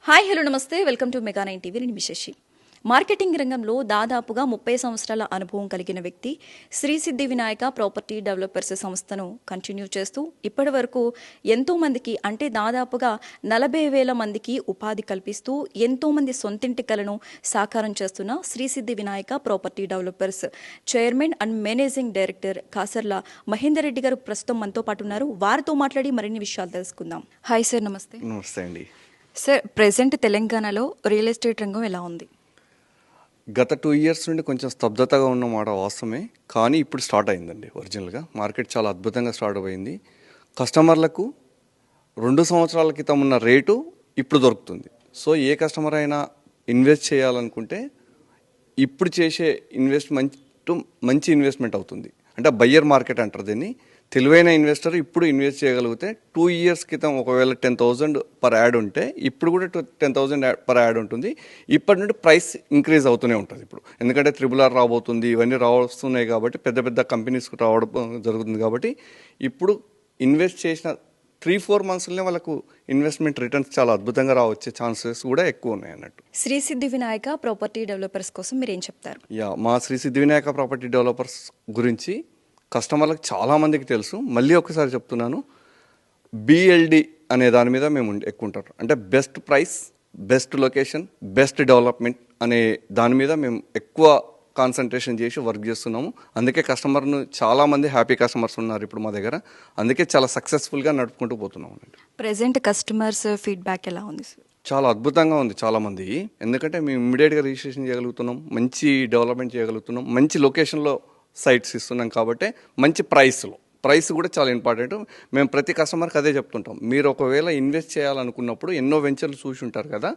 Hi hello నమస్తే welcome to mega 9 TV. నేను విశేషి. Marketing రంగంలో దాదాపుగా 30 సంవత్సరాల అనుభవం కలిగిన వ్యక్తి శ్రీ సిద్ధి వినాయక ప్రాపర్టీ డెవలపర్స్ సంస్థను కంటిన్యూ చేస్తూ ఇప్పటి వరకు ఎంతో మందికి అంటే దాదాపుగా 40,000 మందికి ఉపాధి కల్పిస్తూ ఎంతో మంది సొంతింటి కలను సాకారం చేస్తున్న శ్రీ సిద్ధి Vinayaka property developers chairman and managing director Kasarla Mahender Reddy గారు ప్రస్తుతం మనతో పాటు ఉన్నారు. వారితో మాట్లాడి మరిన్ని విషయాలు తెలుసుకుందాం. హాయ్ సార్, నమస్తే. నమస్తే అండి. సార్, ప్రెసెంట్ తెలంగాణలో రియల్ ఎస్టేట్ రంగం ఎలా ఉంది? గత 2 ఇయర్స్ నుండి కొంచెం స్తబ్దతగా ఉన్న మాట వాస్తవమే, కానీ ఇప్పుడు స్టార్ట్ అయిందండి. ఒరిజినల్గా మార్కెట్ చాలా అద్భుతంగా స్టార్ట్ అయింది. కస్టమర్లకు 2 సంవత్సరాల క్రితం ఉన్న రేటు ఇప్పుడు దొరుకుతుంది. సో ఏ కస్టమర్ అయినా ఇన్వెస్ట్ చేయాలనుకుంటే ఇప్పుడు చేసే ఇన్వెస్ట్మెంట్ మంచి ఇన్వెస్ట్మెంట్ అవుతుంది. అంటే బయ్యర్ మార్కెట్ అంటారు దీన్ని. తెలివైన ఇన్వెస్టర్ ఇప్పుడు ఇన్వెస్ట్ చేయగలిగితే 2 ఇయర్స్ క్రితం ఒకవేళ 10,000 పర్ యాడ్ ఉంటే ఇప్పుడు కూడా 10,000 పర్ యాడ్ ఉంటుంది. ఇప్పటి నుండి ప్రైస్ ఇంక్రీజ్ అవుతూనే ఉంటుంది. ఇప్పుడు ఎందుకంటే RRR రాబోతుంది, ఇవన్నీ రావస్తున్నాయి కాబట్టి పెద్ద పెద్ద కంపెనీస్కి రావడం జరుగుతుంది. కాబట్టి ఇప్పుడు ఇన్వెస్ట్ చేసిన 3-4 మంత్స్లోనే వాళ్ళకు ఇన్వెస్ట్మెంట్ రిటర్న్స్ చాలా అద్భుతంగా రావచ్చే ఛాన్సెస్ కూడా ఎక్కువ ఉన్నాయి అన్నట్టు. శ్రీ సిద్ధి వినాయక ప్రాపర్టీ డెవలపర్స్ కోసం మీరు ఏం చెప్తారు? మా శ్రీ సిద్ధి వినాయక ప్రాపర్టీ డెవలపర్స్ గురించి కస్టమర్లకు చాలామందికి తెలుసు. మళ్ళీ ఒకసారి చెప్తున్నాను, BLD అనే దాని మీద మేము ఎక్కువ ఉంటారు. అంటే best price, best location, best development అనే దాని మీద మేము ఎక్కువ కాన్సన్ట్రేషన్ చేసి వర్క్ చేస్తున్నాము. అందుకే కస్టమర్ను చాలామంది హ్యాపీ కస్టమర్స్ ఉన్నారు ఇప్పుడు మా దగ్గర. అందుకే చాలా సక్సెస్ఫుల్గా నడుపుకుంటూ పోతున్నాము. ప్రెసెంట్ కస్టమర్స్ ఫీడ్బ్యాక్ ఎలా ఉంది సార్? చాలా అద్భుతంగా ఉంది చాలామంది. ఎందుకంటే మేము ఇమ్మీడియట్గా రిజిస్ట్రేషన్ చేయగలుగుతున్నాం, మంచి డెవలప్మెంట్ చేయగలుగుతున్నాం, మంచి లొకేషన్లో సైట్స్ ఇస్తున్నాం. కాబట్టి మంచి ప్రైస్ కూడా చాలా ఇంపార్టెంట్. మేము ప్రతి కస్టమర్కి అదే చెప్తుంటాం. మీరు ఒకవేళ ఇన్వెస్ట్ చేయాలనుకున్నప్పుడు ఎన్నో వెంచర్లు చూసి ఉంటారు కదా,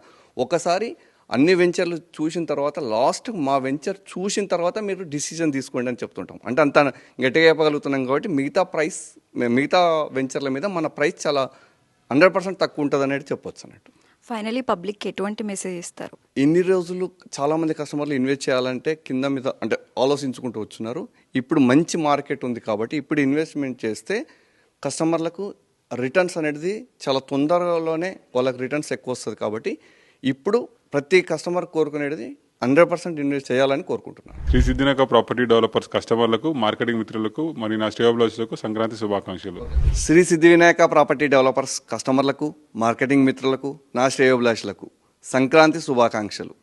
ఒకసారి అన్ని వెంచర్లు చూసిన తర్వాత లాస్ట్ మా వెంచర్ చూసిన తర్వాత మీరు డిసిజన్ తీసుకోండి అని చెప్తుంటాం. అంటే అంత గట్టిగా చెప్పగలుగుతున్నాం కాబట్టి మిగతా వెంచర్ల మీద మన ప్రైస్ చాలా 100% తక్కువ ఉంటుంది అనేది చెప్పొచ్చు అన్నట్టు. ఫైనలీ పబ్లిక్కి ఎటువంటి మెసేజ్ ఇస్తారు? ఇన్ని రోజులు చాలామంది కస్టమర్లు ఇన్వెస్ట్ చేయాలంటే కింద మీద అంటే ఆలోచించుకుంటూ వచ్చున్నారు. ఇప్పుడు మంచి మార్కెట్ ఉంది కాబట్టి ఇప్పుడు ఇన్వెస్ట్మెంట్ చేస్తే కస్టమర్లకు రిటర్న్స్ అనేది చాలా తొందరలోనే వాళ్ళకి రిటర్న్స్ ఎక్కువ వస్తుంది. కాబట్టి ఇప్పుడు ప్రతి కస్టమర్ కోరుకునేది 100% ఇన్వెస్ట్ చేయాలని కోరుకుంటున్నాను. శ్రీ సిద్ధి వినాయక ప్రాపర్టీ డెవలపర్స్ కస్టమర్లకు, మార్కెటింగ్ మిత్రులకు మరియు నా శ్రేయోభిలాషులకు సంక్రాంతి శుభాకాంక్షలు. శ్రీ సిద్ధి వినాయక ప్రాపర్టీ డెవలపర్స్ కస్టమర్లకు, మార్కెటింగ్ మిత్రులకు, నా శ్రేయోభిలాషులకు సంక్రాంతి శుభాకాంక్షలు.